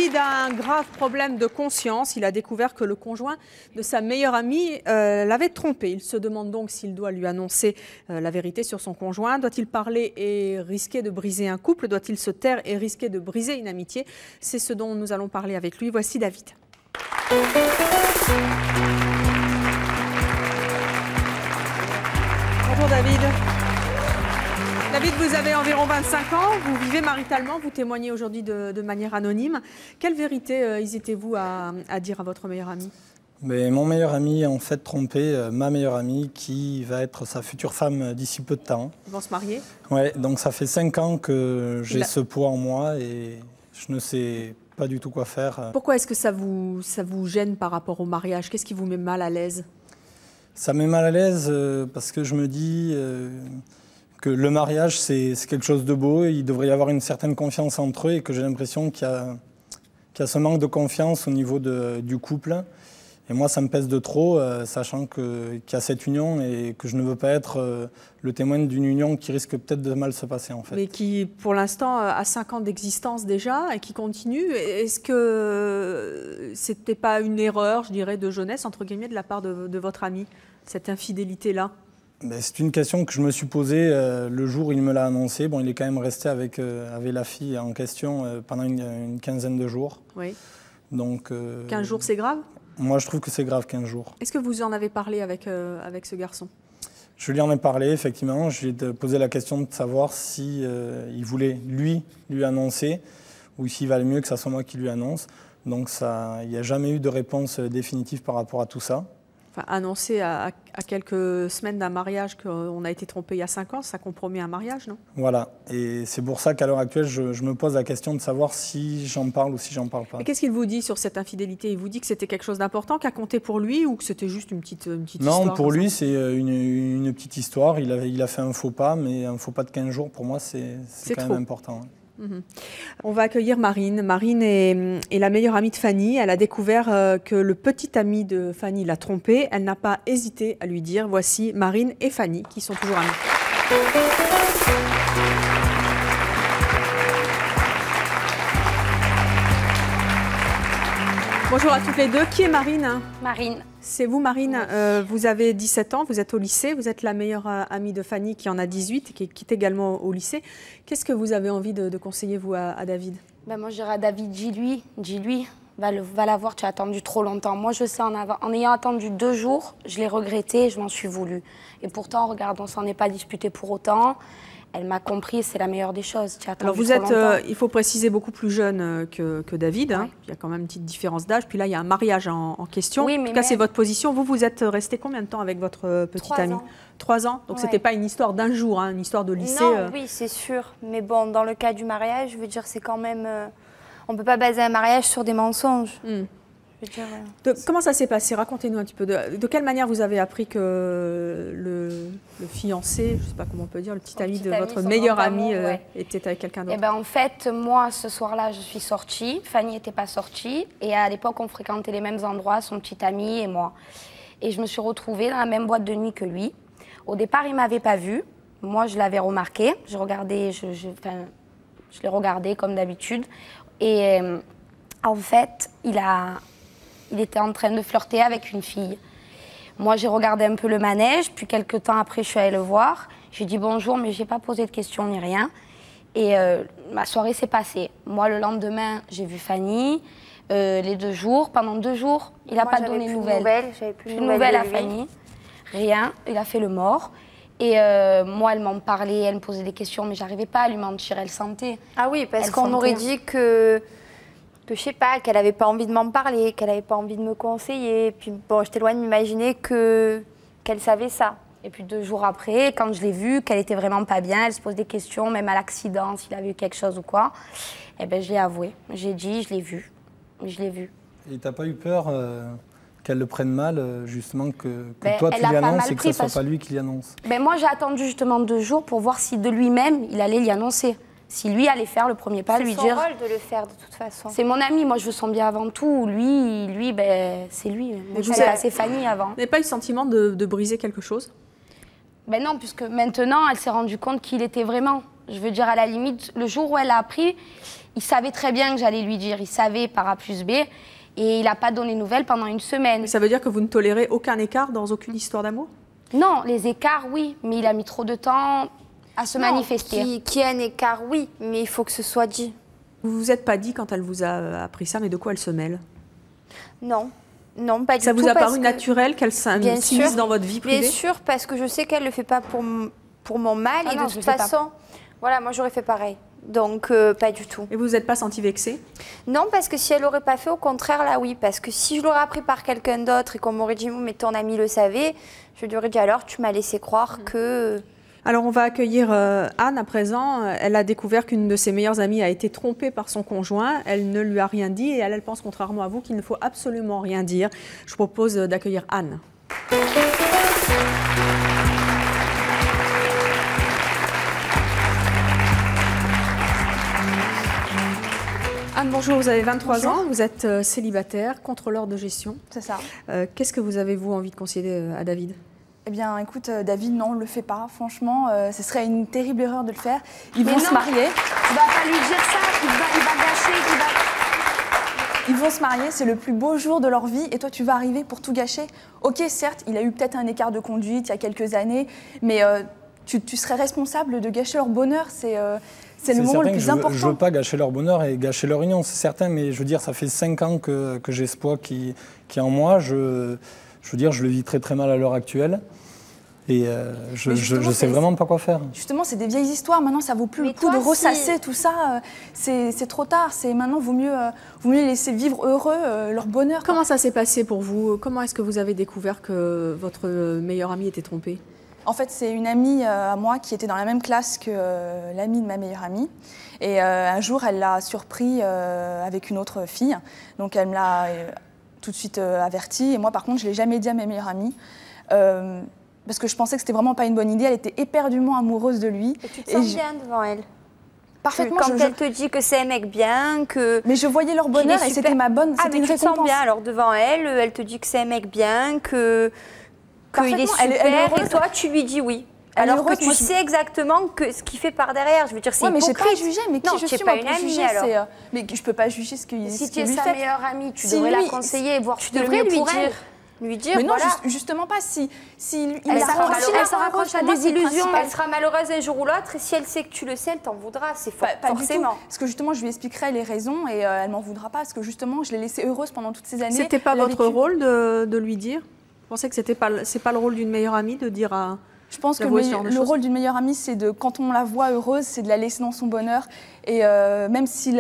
David a un grave problème de conscience. Il a découvert que le conjoint de sa meilleure amie l'avait trompé. Il se demande donc s'il doit lui annoncer la vérité sur son conjoint. Doit-il parler et risquer de briser un couple? Doit-il se taire et risquer de briser une amitié? C'est ce dont nous allons parler avec lui. Voici David. Bonjour David. David, vous avez environ 25 ans, vous vivez maritalement, vous témoignez aujourd'hui de manière anonyme. Quelle vérité hésitez-vous à dire à votre meilleur ami? Mais mon meilleur ami a en fait trompé ma meilleure amie qui va être sa future femme d'ici peu de temps. Ils vont se marier? Ouais, donc ça fait 5 ans que j'ai ce poids en moi et je ne sais pas du tout quoi faire. Pourquoi est-ce que ça vous gêne par rapport au mariage? Qu'est-ce qui vous met mal à l'aise? Ça me met mal à l'aise parce que je me dis que le mariage, c'est quelque chose de beau. Il devrait y avoir une certaine confiance entre eux et que j'ai l'impression qu'il y a ce manque de confiance au niveau du couple. Et moi, ça me pèse de trop, sachant qu'il y a cette union et que je ne veux pas être le témoin d'une union qui risque peut-être de mal se passer, en fait. Mais qui, pour l'instant, a 5 ans d'existence déjà et qui continue. Est-ce que c'était pas une erreur, je dirais, de jeunesse, entre guillemets, de la part de votre ami, cette infidélité-là? C'est une question que je me suis posée le jour où il me l'a annoncé. Bon, il est quand même resté avec la fille en question pendant une quinzaine de jours. Oui. Donc, 15 jours, c'est grave? Moi, je trouve que c'est grave, 15 jours. Est-ce que vous en avez parlé avec ce garçon? Je lui en ai parlé, effectivement. Je lui ai posé la question de savoir si il voulait lui annoncer ou s'il valait mieux que ça soit moi qui lui annonce. Donc, il n'y a jamais eu de réponse définitive par rapport à tout ça. Enfin, annoncer à quelques semaines d'un mariage qu'on a été trompé il y a 5 ans, ça compromet un mariage, non? Voilà. Et c'est pour ça qu'à l'heure actuelle, je me pose la question de savoir si j'en parle ou si j'en parle pas. Et qu'est-ce qu'il vous dit sur cette infidélité? Il vous dit que c'était quelque chose d'important, qui a compté pour lui, ou que c'était juste une petite histoire? Non, pour lui, c'est une petite histoire. Il a fait un faux pas, mais un faux pas de 15 jours, pour moi, c'est quand même important. On va accueillir Marine. Marine est la meilleure amie de Fanny. Elle a découvert que le petit ami de Fanny l'a trompée. Elle n'a pas hésité à lui dire. Voici Marine et Fanny qui sont toujours amies. Bonjour à toutes les deux. Qui est Marine? Marine. C'est vous, Marine. Vous avez 17 ans, vous êtes au lycée, vous êtes la meilleure amie de Fanny qui en a 18, qui est également au lycée. Qu'est-ce que vous avez envie de conseiller, vous, à David? Moi, je dirais à David, dis-lui, va la voir, tu as attendu trop longtemps. Moi, je sais, en ayant attendu 2 jours, je l'ai regretté et je m'en suis voulu. Et pourtant, regarde, on s'en est pas disputé pour autant. Elle m'a compris, c'est la meilleure des choses. Alors vous êtes, il faut préciser, beaucoup plus jeune que David. Hein. Il y a quand même une petite différence d'âge. Puis là, il y a un mariage en question. Oui, en tout cas, c'est votre position. Vous êtes resté combien de temps avec votre petite amie? 3 ans. Donc c'était pas une histoire d'un jour, hein, une histoire de lycée. Non, oui, c'est sûr. Mais bon, dans le cas du mariage, je veux dire, c'est quand même... on ne peut pas baser un mariage sur des mensonges. Comment ça s'est passé? Racontez-nous un petit peu. De quelle manière vous avez appris que le fiancé, je ne sais pas comment on peut dire, le petit ami de votre meilleure amie était avec quelqu'un d'autre? En fait, moi, ce soir-là, je suis sortie. Fanny n'était pas sortie. Et à l'époque, on fréquentait les mêmes endroits, son petit ami et moi. Et je me suis retrouvée dans la même boîte de nuit que lui. Au départ, il ne m'avait pas vue. Moi, je l'avais remarqué. Je l'ai regardé comme d'habitude. Et en fait, il était en train de flirter avec une fille. Moi, j'ai regardé un peu le manège, puis quelques temps après, je suis allée le voir. J'ai dit bonjour, mais je n'ai pas posé de questions ni rien. Et ma soirée s'est passée. Moi, le lendemain, j'ai vu Fanny. Les 2 jours, pendant 2 jours, il n'a pas donné de nouvelles. J'avais plus de nouvelles à Fanny. Rien, il a fait le mort. Et moi, elle m'en parlait, elle me posait des questions, mais j'arrivais pas à lui mentir, elle sentait. Ah oui, parce qu'on aurait dit que je sais pas, qu'elle avait pas envie de m'en parler, qu'elle avait pas envie de me conseiller. Et puis bon, j'étais loin de m'imaginer qu'elle savait ça. Et puis 2 jours après, quand je l'ai vue, qu'elle était vraiment pas bien, elle se pose des questions, même à l'accident, s'il avait eu quelque chose ou quoi. Eh ben, je l'ai avoué. J'ai dit, je l'ai vue. Je l'ai vue. Et t'as pas eu peur qu'elle le prenne mal, justement, que toi tu lui annonces et que ce soit pas lui qui lui annonce? Moi, j'ai attendu justement 2 jours pour voir si de lui-même, il allait lui annoncer. Si lui allait faire le premier pas, lui dire... C'est son rôle de le faire, de toute façon. C'est mon ami, moi je veux son bien avant tout. Lui c'est lui. Moi, c'est Fanny avant. Vous n'avez pas eu le sentiment de briser quelque chose? Non, puisque maintenant, elle s'est rendue compte qu'il était vraiment. Je veux dire, à la limite, le jour où elle a appris, Il savait très bien que j'allais lui dire, il savait par A plus B, et il n'a pas donné de nouvelles pendant une semaine. Mais ça veut dire que vous ne tolérez aucun écart dans aucune histoire d'amour? Non, les écarts, oui, mais il a mis trop de temps à se manifester. Qu'il y ait un écart, oui, mais il faut que ce soit dit. Vous vous êtes pas dit quand elle vous a appris ça, mais de quoi elle se mêle? Non, non, pas du tout. Ça vous a paru naturel qu'elle s'immisce dans votre vie privée? Bien sûr, parce que je sais qu'elle le fait pas pour mon mal, et de toute façon, voilà, moi j'aurais fait pareil. Donc, pas du tout. Et vous vous êtes pas senti vexée? Non, parce que si elle l'aurait pas fait, au contraire, là, oui. Parce que si je l'aurais appris par quelqu'un d'autre et qu'on m'aurait dit, mais ton ami le savait, je lui aurais dit, alors, tu m'as laissé croire que... Alors, on va accueillir Anne à présent. Elle a découvert qu'une de ses meilleures amies a été trompée par son conjoint. Elle ne lui a rien dit et elle pense, contrairement à vous, qu'il ne faut absolument rien dire. Je vous propose d'accueillir Anne. Anne, bonjour, vous avez 23 ans, vous êtes célibataire, contrôleur de gestion. C'est ça. Qu'est-ce que vous avez, vous, envie de conseiller à David? Eh bien, écoute, David, non, on ne le fait pas. Franchement, ce serait une terrible erreur de le faire. Ils vont se marier. Tu vas pas lui dire ça, il va gâcher, Ils vont se marier, c'est le plus beau jour de leur vie et toi, tu vas arriver pour tout gâcher. Ok, certes, il a eu peut-être un écart de conduite il y a quelques années, mais tu serais responsable de gâcher leur bonheur. C'est le moment le plus important. Je ne veux pas gâcher leur bonheur et gâcher leur union, c'est certain, mais je veux dire, ça fait 5 ans que j'ai ce poids qui est en moi. Je veux dire, je le vis très très mal à l'heure actuelle. Et je ne sais vraiment pas quoi faire. Justement, c'est des vieilles histoires. Maintenant, ça vaut plus le coup de ressasser tout ça. C'est trop tard. Maintenant, vaut mieux les laisser vivre heureux leur bonheur. Comment ça s'est passé pour vous? Comment est-ce que vous avez découvert que votre meilleure amie était trompée? En fait, c'est une amie à moi qui était dans la même classe que l'amie de ma meilleure amie. Et un jour, elle l'a surpris avec une autre fille. Donc, elle me l'a tout de suite avertie. Et moi, par contre, je ne l'ai jamais dit à ma meilleure amie. Parce que je pensais que c'était vraiment pas une bonne idée. Elle était éperdument amoureuse de lui. Et tu te sens bien devant elle? Parfaitement. Quand elle te dit que c'est un mec bien, que... Mais je voyais leur bonheur et c'était ma bonne... Ah, mais tu te sens bien, alors devant elle, elle te dit que c'est un mec bien, qu'il est super, et toi, tu lui dis oui. Alors que tu sais exactement ce qu'il fait par derrière. Je veux dire, c'est hypocrite. Mais j'ai pas jugé, mais qui je suis moi pour juger? Mais je peux pas juger ce qu'il lui fait. Si tu es sa meilleure amie, tu devrais la conseiller et voir ce que tu devrais lui dire. Mais non, justement pas. Elle s'en raccroche à des illusions. Elle sera malheureuse un jour ou l'autre, et si elle sait que tu le sais, elle t'en voudra. C'est forcément. Parce que justement, je lui expliquerai les raisons et elle m'en voudra pas. Parce que justement, je l'ai laissée heureuse pendant toutes ces années. C'était pas votre rôle de lui dire? Vous pensez que c'est pas le rôle d'une meilleure amie de dire à... Je pense que le rôle d'une meilleure amie, c'est quand on la voit heureuse, c'est de la laisser dans son bonheur. Et même si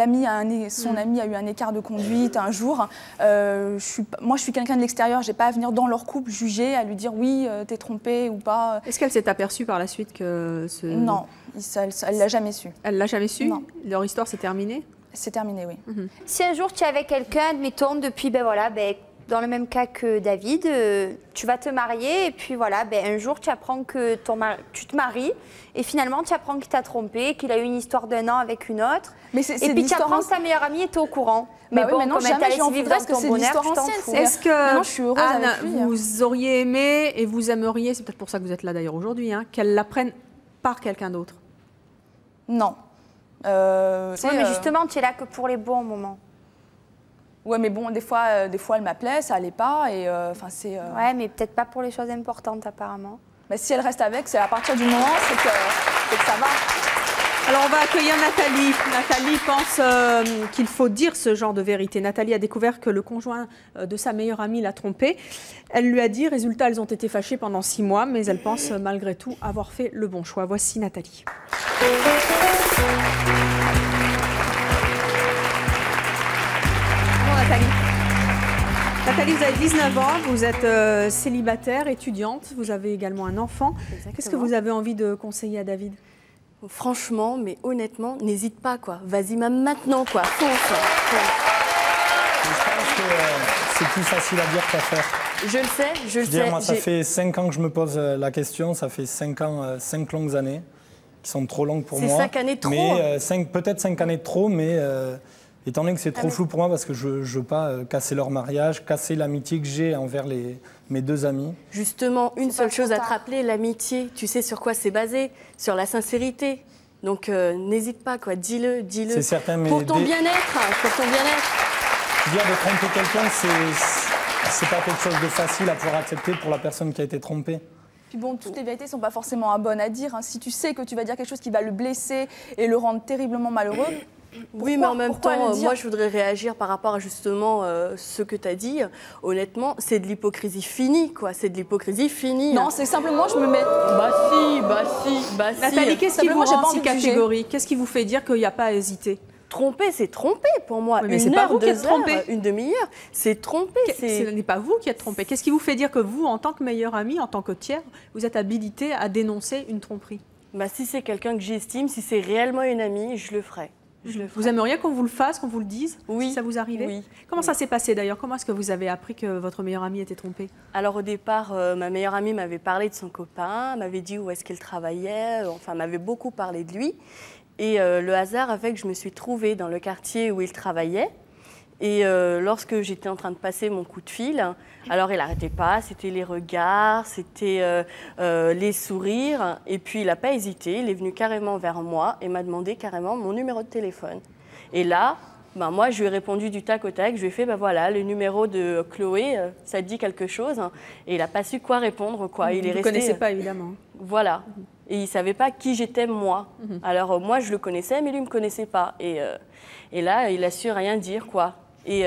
son ami a eu un écart de conduite un jour, moi je suis quelqu'un de l'extérieur, j'ai pas à venir dans leur couple juger, à lui dire oui, t'es trompée ou pas. Est-ce qu'elle s'est aperçue par la suite que Non, elle l'a jamais su. Elle l'a jamais su? Non. Leur histoire s'est terminée? C'est terminé, oui. Si un jour tu es avec quelqu'un, admettons, depuis, dans le même cas que David, tu vas te marier et puis voilà, un jour tu apprends que tu te maries et finalement tu apprends qu'il t'a trompé, qu'il a eu une histoire d'1 an avec une autre. Et puis tu apprends que ta meilleure amie était au courant. Mais bon, comme elle t'a laissé vivre dans ton bonheur, tu t'en fous. Est-ce que, Anne, vous auriez aimé et vous aimeriez, c'est peut-être pour ça que vous êtes là d'ailleurs aujourd'hui, qu'elle la prenne par quelqu'un d'autre? Non. Mais justement, tu es là que pour les bons moments. Ouais, mais bon, des fois elle m'appelait, ça allait pas, et Ouais, mais peut-être pas pour les choses importantes, apparemment. Mais si elle reste avec, c'est à partir du moment, c'est que ça va. Alors, on va accueillir Nathalie. Nathalie pense qu'il faut dire ce genre de vérité. Nathalie a découvert que le conjoint de sa meilleure amie l'a trompée. Elle lui a dit, résultat, elles ont été fâchées pendant 6 mois, mais elle pense malgré tout avoir fait le bon choix. Voici Nathalie. Nathalie, vous avez 19 ans, vous êtes célibataire, étudiante, vous avez également un enfant. Qu'est-ce que vous avez envie de conseiller à David? Franchement, mais honnêtement, n'hésite pas, quoi. Vas-y, même maintenant, quoi. Fonce. Je pense que c'est plus facile à dire qu'à faire. Je le sais, je le sais. Moi, ça fait 5 ans que je me pose la question, ça fait 5 ans, 5 longues années, qui sont trop longues pour moi. C'est 5 années de trop. Mais peut-être 5 années de trop, mais étant donné que c'est trop flou pour moi, parce que je ne veux pas casser leur mariage, casser l'amitié que j'ai envers mes 2 amis. Justement, une seule chose à te rappeler, l'amitié, tu sais sur quoi c'est basé? Sur la sincérité. Donc n'hésite pas, quoi. Dis-le. C'est certain, mais pour ton bien-être, pour ton bien-être. Dire de tromper quelqu'un, c'est pas quelque chose de facile à pouvoir accepter pour la personne qui a été trompée. Puis bon, toutes les vérités ne sont pas forcément bonnes à dire. Si tu sais que tu vas dire quelque chose qui va le blesser et le rendre terriblement malheureux, oui, mais en même temps, moi je voudrais réagir par rapport à justement ce que tu as dit. Honnêtement, c'est de l'hypocrisie finie, quoi. C'est de l'hypocrisie finie. Non, c'est simplement, je me mets... Bah si. Nathalie, qu'est-ce qui vous rend si catégorique? catégorique? Qu'est-ce qui vous fait dire qu'il n'y a pas à hésiter? Tromper, c'est tromper pour moi. Oui, mais c'est pas vous qui êtes trompé. Une demi-heure, c'est tromper. Ce n'est pas vous qui êtes trompé. Qu'est-ce qui vous fait dire que vous, en tant que meilleur ami, en tant que tiers, vous êtes habilité à dénoncer une tromperie? Bah, si c'est quelqu'un que j'estime, si c'est réellement une amie, je le ferai. Vous aimeriez qu'on vous le fasse, qu'on vous le dise? Oui. Si ça vous arrivait? Oui. Comment ça s'est passé d'ailleurs? Comment est-ce que vous avez appris que votre meilleur ami était trompé? Alors au départ, ma meilleure amie m'avait parlé de son copain, m'avait dit où est-ce qu'il travaillait, enfin m'avait beaucoup parlé de lui. Et le hasard a fait que je me suis trouvée dans le quartier où il travaillait. Et lorsque j'étais en train de passer mon coup de fil, alors il n'arrêtait pas, c'était les regards, c'était les sourires. Et puis il n'a pas hésité, il est venu carrément vers moi et m'a demandé carrément mon numéro de téléphone. Et là, moi je lui ai répondu du tac au tac, je lui ai fait voilà, le numéro de Chloé, ça te dit quelque chose? Et il n'a pas su quoi répondre, quoi. Il est resté. Vous ne connaissez pas évidemment. Voilà. Et il ne savait pas qui j'étais, moi. Alors, moi, je le connaissais, mais lui ne me connaissait pas. Et là, il a su rien dire, quoi. Et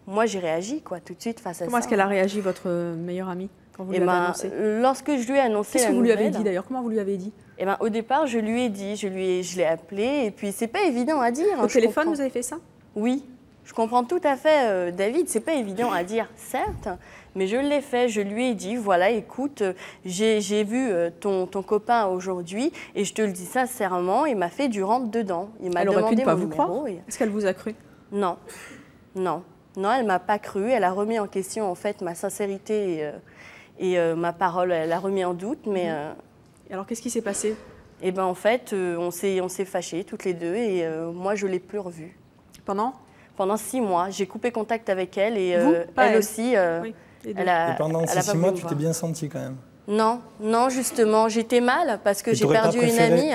moi, j'ai réagi, quoi, tout de suite face à ça. Comment est-ce qu'elle a réagi, votre meilleure amie, quand vous lui avez annoncé? Lorsque je lui ai annoncé Qu'est-ce que vous lui avez dit, d'ailleurs? Comment vous lui avez dit? Au départ, je lui ai dit, je l'ai appelé, et puis c'est pas évident à dire. Au téléphone, vous avez fait ça? Oui. Je comprends tout à fait, David, c'est pas évident à dire, certes, mais je l'ai fait, je lui ai dit, voilà, écoute, j'ai vu ton copain aujourd'hui et je te le dis sincèrement, il m'a fait du rentre-dedans. Il m'a demandé aurait pu ne pas mon vous numéro. croire. Est-ce qu'elle vous a cru? Non, elle m'a pas cru, elle a remis en question en fait ma sincérité et ma parole, elle a remis en doute, mais... Et alors, qu'est-ce qui s'est passé? En fait, on s'est fâchés toutes les deux et moi, je l'ai plus revue. Pendant 6 mois, j'ai coupé contact avec elle et elle aussi. Oui, et pendant ces 6 mois, tu t'es bien sentie quand même? Non, justement, j'étais mal parce que j'ai perdu une amie,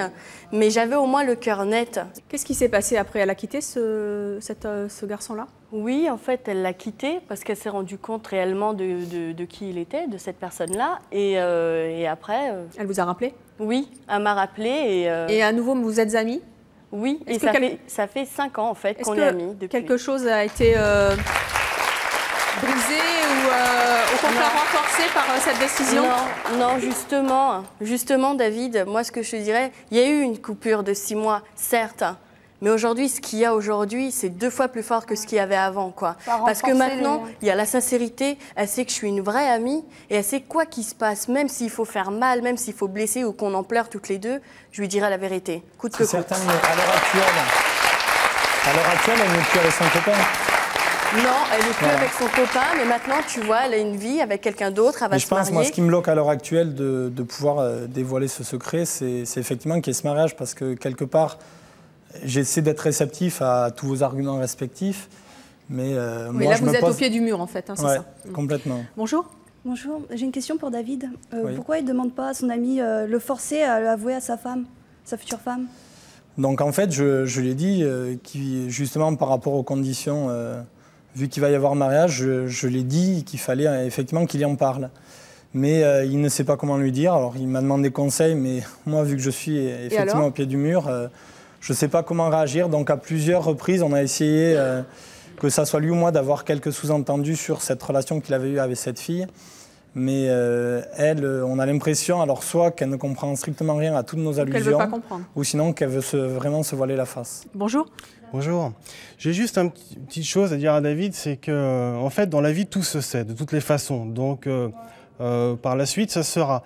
mais j'avais au moins le cœur net. Qu'est-ce qui s'est passé après? Elle a quitté ce garçon-là? Oui, en fait, elle l'a quitté parce qu'elle s'est rendue compte réellement de qui il était, de cette personne-là. Et après... Elle vous a rappelé? Oui, elle m'a rappelé. Et à nouveau, vous êtes amis? Oui, et ça fait 5 ans en fait qu'on est amis depuis. Quelque chose a été brisé ou au contraire renforcé par cette décision? Non, justement David, moi ce que je te dirais, il y a eu une coupure de 6 mois, certes, mais aujourd'hui, ce qu'il y a aujourd'hui, c'est 2 fois plus fort que ce qu'il y avait avant, quoi. Parce que maintenant, il y a la sincérité, elle sait que je suis une vraie amie et elle sait quoi qu'il se passe, même s'il faut faire mal, même s'il faut blesser ou qu'on en pleure toutes les deux, je lui dirai la vérité, coûte que coûte. C'est certain, mais à l'heure actuelle, elle n'est plus avec son copain. Non, elle n'est plus avec son copain, mais maintenant, tu vois, elle a une vie avec quelqu'un d'autre, elle va se marier. Je pense, moi, ce qui me bloque à l'heure actuelle de pouvoir dévoiler ce secret, c'est effectivement qu'il y ait ce mariage, parce que quelque part, j'essaie d'être réceptif à tous vos arguments respectifs, mais moi, là, vous êtes au pied du mur, en fait, c'est ça. Complètement. Bonjour. Bonjour, j'ai une question pour David. Oui. Pourquoi il ne demande pas à son ami le forcer à l'avouer à sa femme, sa future femme? Donc, en fait, je lui ai dit, justement, par rapport aux conditions, vu qu'il va y avoir mariage, je lui ai dit qu'il fallait effectivement qu'il y en parle. Mais il ne sait pas comment lui dire. Alors, il m'a demandé conseil, mais moi, vu que je suis effectivement au pied du mur, je ne sais pas comment réagir. Donc, à plusieurs reprises, on a essayé, que ça soit lui ou moi, d'avoir quelques sous-entendus sur cette relation qu'il avait eue avec cette fille. Mais elle, on a l'impression, alors soit qu'elle ne comprend strictement rien à toutes nos allusions, qu'elle veut pas comprendre, ou sinon qu'elle veut vraiment se voiler la face. Bonjour. Bonjour. J'ai juste une petite chose à dire à David, c'est que en fait, dans la vie, tout se sait, de toutes les façons. Donc, par la suite, ça sera.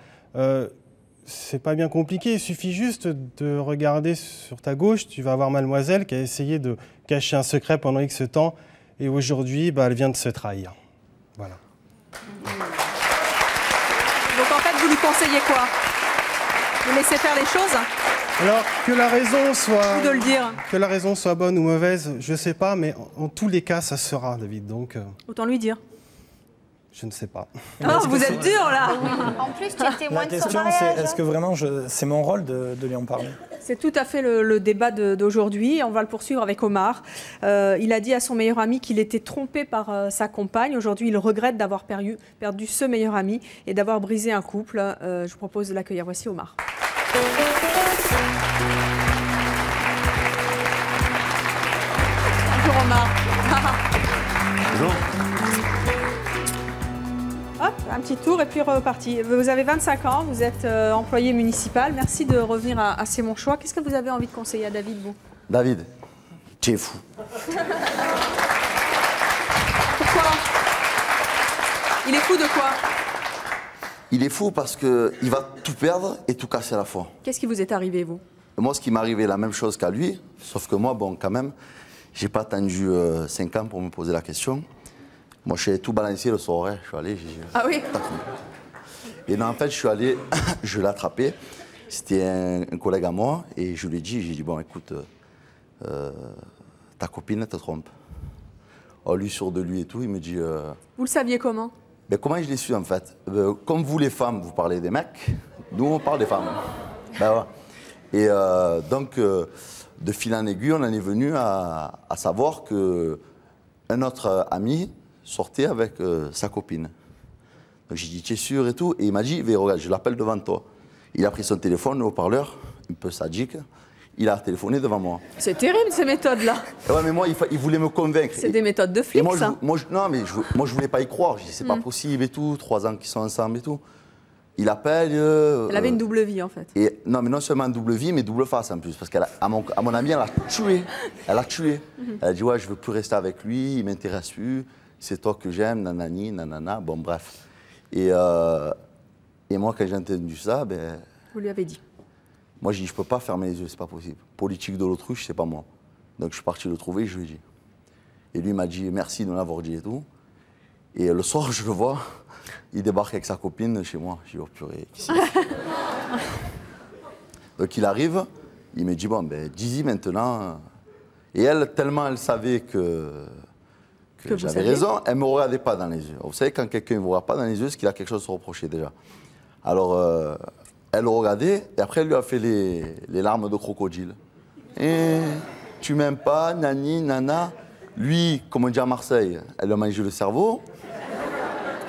C'est pas bien compliqué, il suffit juste de regarder sur ta gauche, tu vas voir Mademoiselle qui a essayé de cacher un secret pendant X temps, et aujourd'hui, elle vient de se trahir. Voilà. Donc en fait, vous lui conseillez quoi? Vous laissez faire les choses? Alors, que la raison soit... de le dire. Que la raison soit bonne ou mauvaise, je sais pas, mais en tous les cas, ça sera, David, donc... Autant lui dire. Je ne sais pas. Oh, vous êtes dur, là. En plus, tu es témoin La de son question, mariage. c'est est-ce que vraiment c'est mon rôle de lui en parler? C'est tout à fait le débat d'aujourd'hui. On va le poursuivre avec Omar. Il a dit à son meilleur ami qu'il était trompé par sa compagne. Aujourd'hui, il regrette d'avoir perdu ce meilleur ami et d'avoir brisé un couple. Je vous propose de l'accueillir. Voici Omar. Bonjour Omar. Bonjour. Hop, un petit tour et puis reparti. Vous avez 25 ans, vous êtes employé municipal. Merci de revenir à C'est mon choix. Qu'est-ce que vous avez envie de conseiller à David, vous? David, tu es fou. Pourquoi? Il est fou de quoi? Il est fou parce qu'il va tout perdre et tout casser à la fois. Qu'est-ce qui vous est arrivé, vous? Moi, ce qui m'est arrivé, la même chose qu'à lui, sauf que moi, bon, quand même, j'ai pas attendu 5 ans pour me poser la question. Moi, je suis tout balancé le soir, hein. Je suis allé... Ah oui? Et non, en fait, je suis allé, je l'ai attrapé. C'était un collègue à moi et je lui ai dit, j'ai dit, bon, écoute, ta copine te trompe. Oh, lui, sûr de lui et tout, il me dit... Vous le saviez comment? Ben, comment je l'ai su, en fait? Comme vous, les femmes, vous parlez des mecs, nous, on parle des femmes. Ben, ouais. Et donc, de fil en aiguille, on en est venu à savoir qu'un autre ami sortait avec sa copine. Donc j'ai dit, tu es sûr et tout? Et il m'a dit, regarde, je l'appelle devant toi. Il a pris son téléphone, le haut-parleur, un peu sadique. Il a téléphoné devant moi. C'est terrible, ces méthodes-là. Ouais, mais moi, il voulait me convaincre. C'est des méthodes de flic, ça. Non, mais moi, je voulais pas y croire. Je dis, c'est pas possible et tout. 3 ans qu'ils sont ensemble et tout. Il appelle... Elle avait une double vie, en fait. Et, non, mais non seulement double vie, mais double face en plus. Parce qu'à mon ami, elle l'a tué. Elle l'a tué. Elle a dit, ouais, je veux plus rester avec lui, il m'intéresse plus. C'est toi que j'aime, nanani, nanana. Bon, bref. Et moi, quand j'ai entendu ça, ben... Vous lui avez dit? Moi, j'ai dit, je peux pas fermer les yeux, c'est pas possible. Politique de l'autruche, c'est pas moi. Donc, je suis parti le trouver, je lui ai dit. Et lui m'a dit, merci de me l'avoir dit et tout. Et le soir, je le vois, il débarque avec sa copine chez moi. J'ai dit, oh purée, qu'est-ce qu'il fait? Donc, il arrive, il me dit, bon, ben, dis-y maintenant. Et elle, tellement elle savait que j'avais raison, elle ne me regardait pas dans les yeux. Vous savez, quand quelqu'un ne vous regarde pas dans les yeux, c'est qu'il a quelque chose à se reprocher déjà. Alors, elle le regardait, et après, elle lui a fait les larmes de crocodile. Et tu m'aimes pas, nani, nana. Lui, comme on dit à Marseille, elle lui a mangé le cerveau.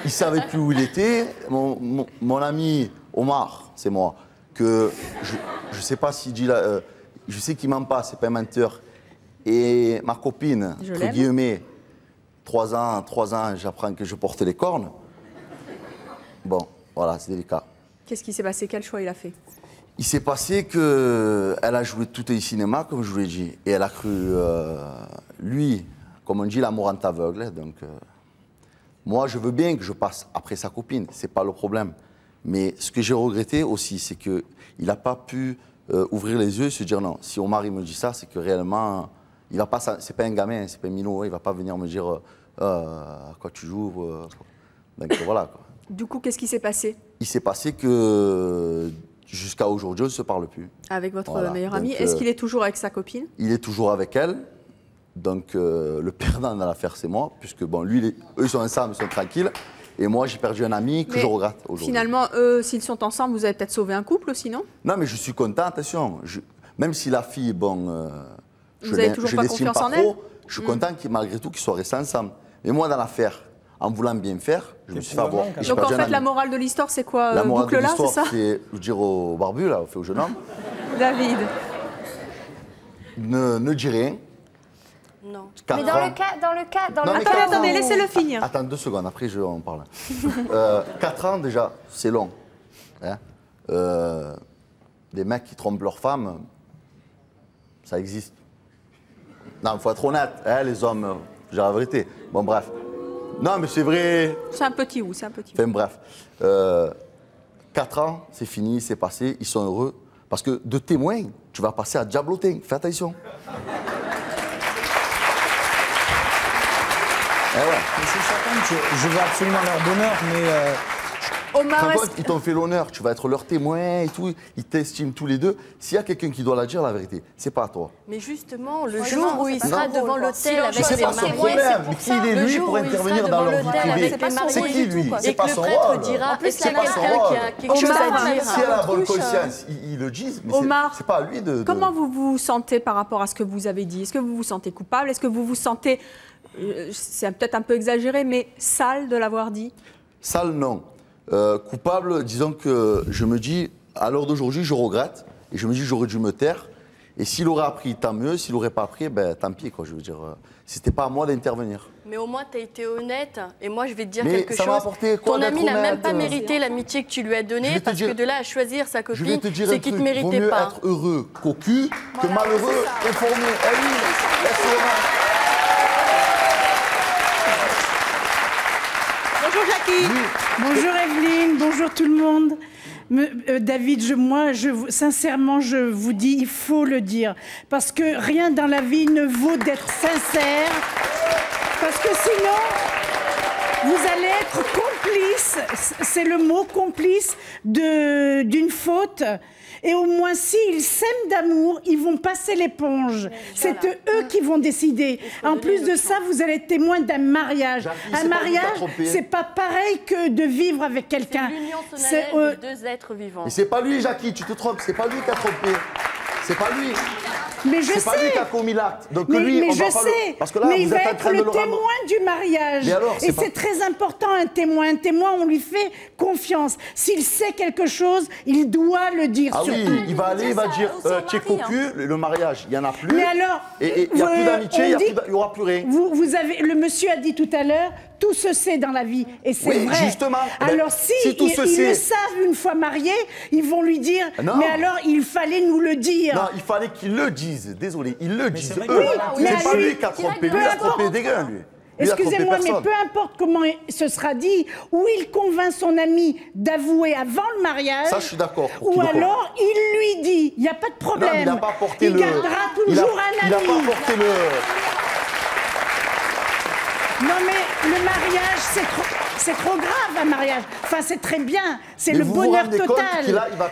Il ne savait plus où il était. Mon ami Omar, c'est moi, que je ne sais pas s'il dit là, je sais qu'il ne ment pas, c'est pas un menteur. Et ma copine, entre guillemets, 3 ans, j'apprends que je porte les cornes. Bon, voilà, c'est délicat. Qu'est-ce qui s'est passé? Quel choix il a fait? Il s'est passé qu'elle a joué tout au cinéma, comme je vous l'ai dit. Et elle a cru, lui, comme on dit, l'amour en aveugle. Donc, moi, je veux bien que je passe après sa copine, c'est pas le problème. Mais ce que j'ai regretté aussi, c'est qu'il n'a pas pu ouvrir les yeux et se dire non, si Omar il me dit ça, c'est que réellement, il va pas, c'est pas un gamin, c'est pas un minot, il va pas venir me dire à quoi tu joues. Donc voilà, quoi. Du coup, qu'est-ce qui s'est passé? Il s'est passé que jusqu'à aujourd'hui, on ne se parle plus. Avec votre meilleur ami. Est-ce qu'il est toujours avec sa copine? Il est toujours avec elle. Donc le perdant dans l'affaire, c'est moi, puisque bon, lui, eux, ils sont ensemble, ils sont tranquilles. Et moi, j'ai perdu un ami que je regrette aujourd'hui. Finalement, eux, s'ils sont ensemble, vous avez peut-être sauvé un couple aussi, non? Non, mais je suis content, attention. Même si la fille, bon, vous n'avez toujours pas confiance en elle? Je suis content malgré tout qu'ils soient restés ensemble. Mais moi, dans l'affaire, en voulant bien faire, je me suis fait avoir. Donc en fait, la morale de l'histoire, c'est quoi? La morale de l'histoire, c'est, je veux dire au barbu, là, au jeune homme. David. Ne dis rien. Non. Mais Attendez, laissez-le finir. Attends 2 secondes, après on parle. 4 ans déjà, c'est long. Hein, des mecs qui trompent leurs femmes, ça existe. Non, il faut être honnête, hein, les hommes, j'ai la vérité. Bon, bref. Non, mais c'est vrai. C'est un petit ou, c'est un petit. Enfin, bref. 4 ans, c'est fini, c'est passé, ils sont heureux. Parce que de témoin, tu vas passer à diablotin. Fais attention. C'est certain que je veux absolument leur bonheur, mais Omar, Ils t'ont fait l'honneur, tu vas être leur témoin et tout, ils t'estiment tous les deux. S'il y a quelqu'un qui doit la dire, la vérité, c'est pas toi. Mais justement, le jour où il sera devant l'hôtel avec c'est les pas son mariés, problème. c'est pour Qui il est ça. lui pour intervenir dans leur vie privée? C'est qui lui? C'est pas son rôle. Dira, est-ce qu'il y a pas son quelqu'un rôle. qui a quelque chose à dire? Si elle a la bonne conscience, ils le disent, mais c'est pas à lui de... Comment vous vous sentez par rapport à ce que vous avez dit? Est-ce que vous vous sentez coupable? Est-ce que vous vous sentez, c'est peut-être un peu exagéré, mais sale de l'avoir dit? Sale, non. Coupable, disons que je me dis, à l'heure d'aujourd'hui, je regrette. Et je me dis, j'aurais dû me taire. Et s'il aurait appris, tant mieux. S'il n'aurait pas appris, ben, tant pis, quoi. Je veux dire, c'était pas à moi d'intervenir. Mais au moins, tu as été honnête. Et moi, je vais te dire Mais quelque ça chose. m'a apporté quoi Ton d'être ami n'a même honnête pas mérité l'amitié que tu lui as donnée, parce que de là à choisir sa copine, c'est qu'il ne te Vaut méritait mieux pas. être heureux cocu que malheureux informé. Eh oui, Bonjour Jackie. Bonjour Evelyne, bonjour tout le monde. David, sincèrement, je vous dis, il faut le dire. Parce que rien dans la vie ne vaut d'être sincère. Parce que sinon, vous allez être complice, c'est le mot, complice d'une faute. Et au moins, s'ils s'aiment d'amour, ils vont passer l'éponge. C'est eux qui vont décider. En plus de ça, vous allez être témoin d'un mariage. Un mariage, c'est pas pareil que de vivre avec quelqu'un. C'est l'union solennelle de deux êtres vivants. Mais c'est pas lui, Jackie, tu te trompes. C'est pas lui qui a trompé. C'est pas lui. Mais je sais. C'est pas lui qui a commis l'acte. Donc mais, lui, mais on je va pas sais. Parce que là, mais il vous va êtes en être train de le le témoin du mariage. Mais alors, et c'est très important, un témoin. Un témoin, on lui fait confiance. S'il sait quelque chose, il doit le dire. Ah surtout. oui, il va aller, il va dire, tu es cocu, le mariage, il n'y en a plus. Mais alors, et il n'y a plus d'amitié, il n'y aura plus rien. Le monsieur a dit tout à l'heure, tout se sait dans la vie. Et c'est vrai. Justement. Alors si tout ils le savent une fois mariés, ils vont lui dire, mais alors il fallait nous le dire. Non, il fallait qu'ils le disent. Désolé, ils le disent. Oui, c'est pas lui qui a trompé. Lui, il a trompé des gars, lui. Excusez-moi, mais peu importe comment ce sera dit, ou il convainc son ami d'avouer avant le mariage, ça, je suis d'accord. Ou alors il lui dit, il n'y a pas de problème. Non, il n'a pas porté il gardera toujours un ami. Il n'a pas porté le... Non mais le mariage, c'est trop grave un mariage. Enfin, c'est très bien, c'est le bonheur total.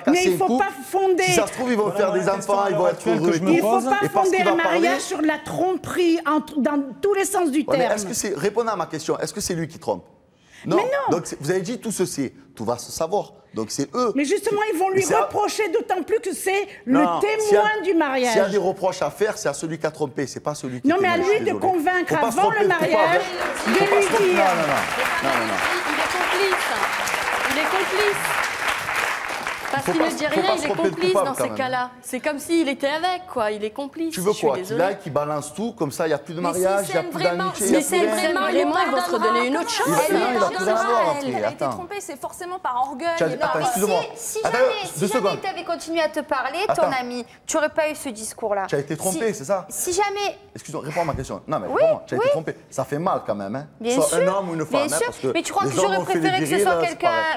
Mais il ne faut pas fonder. Si ça se trouve, ils vont faire des enfants, ils vont être heureux. Il ne faut pas fonder un mariage sur la tromperie dans tous les sens du terme. Est-ce que c'est... Répondez à ma question, est-ce que c'est lui qui trompe? Non. Mais non. Donc vous avez dit tout ceci, tout va se savoir. Donc c'est eux. Mais justement, ils vont lui reprocher, d'autant plus que c'est le témoin du mariage. S'il y a des reproches à faire, c'est à celui qui a trompé, c'est pas celui qui Non, mais à lui de convaincre avant le mariage, de lui dire. Non. Il est complice. Il est complice. Parce qu'il ne dit rien, il est complice dans ces cas-là. C'est comme s'il était avec, quoi. Il est complice. Tu veux quoi? Qu'il aille, qu'il balance tout, comme ça, il n'y a plus de mariage, il n'y a plus d'amitié. Mais c'est vraiment, ils vont se redonner une autre chance. Elle a été trompée, c'est forcément par orgueil. Attends, excuse-moi. Si jamais tu avais continué à te parler, ton ami, tu n'aurais pas eu ce discours-là. Tu as été trompé, c'est ça? Si jamais... Excuse-moi, réponds à ma question. Non, mais vraiment, tu as été trompé. Ça fait mal quand même, hein. Bien sûr. Un homme ou une femme, Bien sûr. parce que mais tu crois que j'aurais préféré que ce soit